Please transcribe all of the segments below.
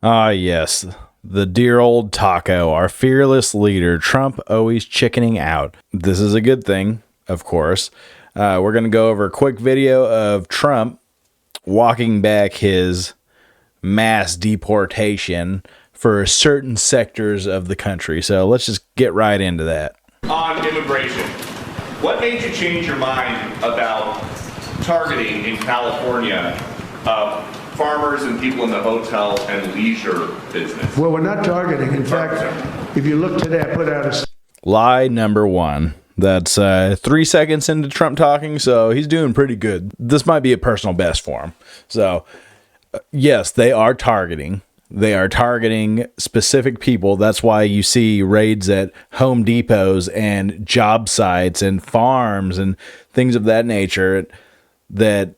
Ah, yes. The dear old taco, our fearless leader, Trump always chickening out. This is a good thing, of course. We're going to go over a quick video of Trump walking back his mass deportation for certain sectors of the country. So let's just get right into that. On immigration, what made you change your mind about targeting in California farmers and people in the hotel and leisure business? Well, we're not targeting. In fact, if you look today, I put out a Lie number one. That's 3 seconds into Trump talking, so he's doing pretty good. This might be a personal best for him. So, yes, they are targeting. They are targeting specific people. That's why you see raids at Home Depots and job sites and farms and things of that nature that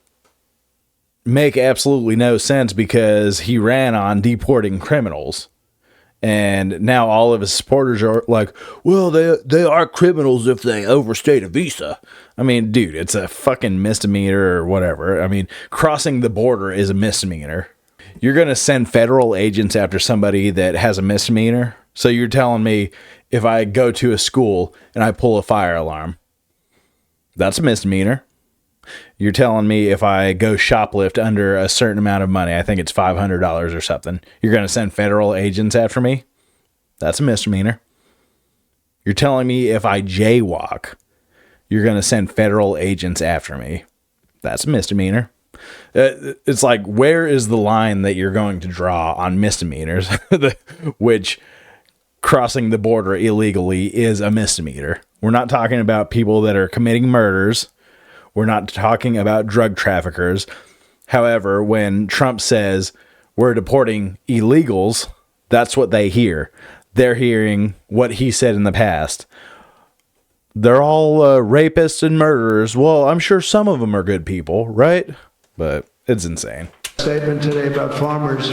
make absolutely no sense because he ran on deporting criminals. And now all of his supporters are like, well, they are criminals if they overstayed a visa. I mean, dude, it's a fucking misdemeanor or whatever. I mean, crossing the border is a misdemeanor. You're going to send federal agents after somebody that has a misdemeanor? So you're telling me if I go to a school and I pull a fire alarm, that's a misdemeanor. You're telling me if I go shoplift under a certain amount of money, I think it's $500 or something, you're going to send federal agents after me? That's a misdemeanor. You're telling me if I jaywalk, you're going to send federal agents after me? That's a misdemeanor. It's like, where is the line that you're going to draw on misdemeanors, which crossing the border illegally is a misdemeanor? We're not talking about people that are committing murders. We're not talking about drug traffickers. However, when Trump says we're deporting illegals, that's what they hear. They're hearing what he said in the past. They're all rapists and murderers. Well, I'm sure some of them are good people, right? But it's insane. statement today about farmers.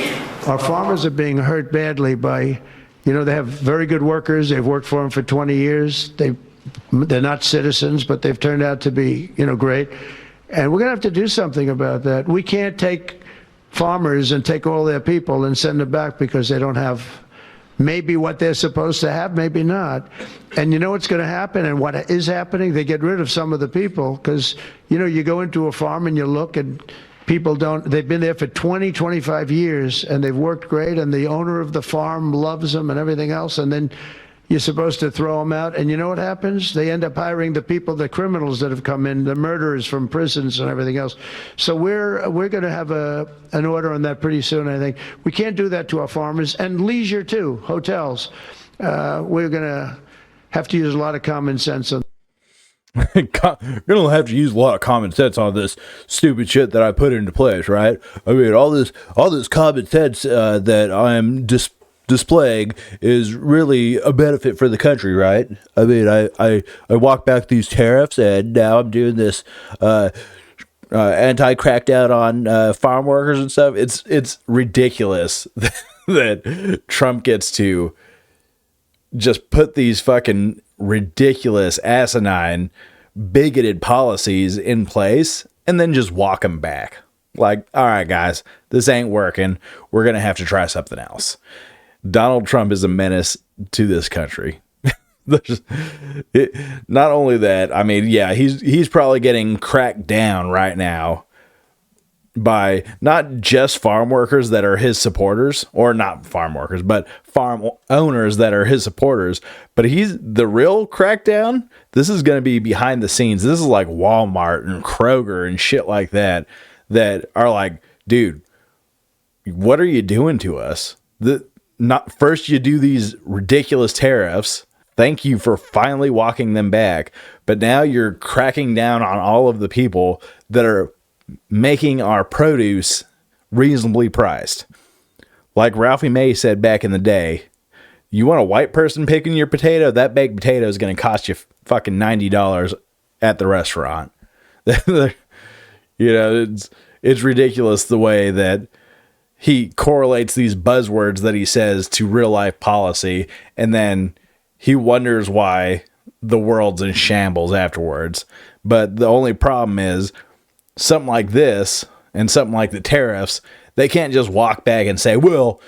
Our farmers are being hurt badly by, they have very good workers. They've worked for them for 20 years. They're not citizens, but they've turned out to be, great. And we're going to have to do something about that. We can't take farmers and take all their people and send them back because they don't have maybe what they're supposed to have, maybe not. And you know what's going to happen and what is happening? They get rid of some of the people because, you go into a farm and you look and people they've been there for 20, 25 years and they've worked great and the owner of the farm loves them and everything else. And then you're supposed to throw them out. And you know what happens? They end up hiring the people, the criminals that have come in, the murderers from prisons and everything else. So we're going to have an order on that pretty soon, I think. We can't do that to our farmers and leisure too, hotels. We're going to have to use a lot of common sense on. You're gonna have to use a lot of common sense on this stupid shit that I put into place, right? I mean, all this common sense that I'm displaying is really a benefit for the country, right? I mean, I walked back these tariffs, and now I'm doing this anti-crackdown on farm workers and stuff. It's ridiculous that Trump gets to just put these fucking ridiculous, asinine, bigoted policies in place and then just walk them back. Like, all right, guys, this ain't working. We're going to have to try something else. Donald Trump is a menace to this country. Not only that, I mean, yeah, he's probably getting cracked down right now by not just farm workers that are his supporters, or not farm workers, but farm owners that are his supporters. But he's the real crackdown. This is going to be behind the scenes. This is like Walmart and Kroger and shit like that are like, dude, what are you doing to us? Not first you do these ridiculous tariffs. Thank you for finally walking them back. But now you're cracking down on all of the people that are making our produce reasonably priced. Like Ralphie May said back in the day, you want a white person picking your potato? That baked potato is going to cost you fucking $90 at the restaurant. It's ridiculous the way that he correlates these buzzwords that he says to real life policy, and then he wonders why the world's in shambles afterwards. But the only problem is something like this and something like the tariffs, they can't just walk back and say, well,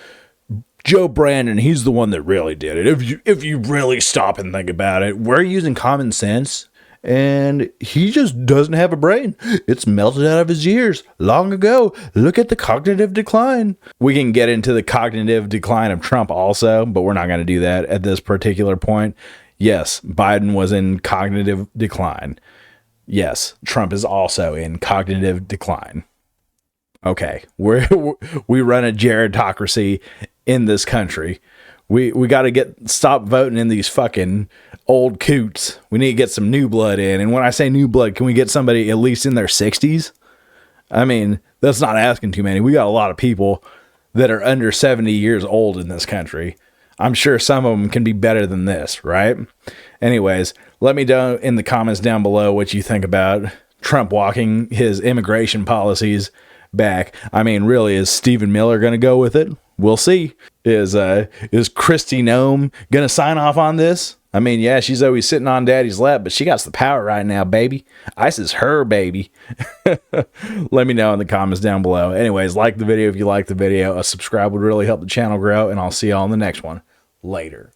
Joe Brandon, he's the one that really did it. If you really stop and think about it, we're using common sense, and he just doesn't have a brain. It's melted out of his ears long ago. Look at the cognitive decline. We can get into the cognitive decline of Trump also, but we're not going to do that at this particular point. Yes, Biden was in cognitive decline. Yes, Trump is also in cognitive decline. Okay, we run a gerontocracy in this country. We got to stop voting in these fucking old coots. We need to get some new blood in. And when I say new blood, can we get somebody at least in their 60s? I mean, that's not asking too many. We got a lot of people that are under 70 years old in this country. I'm sure some of them can be better than this, right? Anyways, let me know in the comments down below what you think about Trump walking his immigration policies back. I mean, really, is Stephen Miller going to go with it? We'll see. Is Kristi Noem going to sign off on this? I mean, yeah, she's always sitting on daddy's lap, but she got the power right now, baby. ICE is her baby. Let me know in the comments down below. Anyways, like the video if you like the video. A subscribe would really help the channel grow, and I'll see y'all in the next one. Later.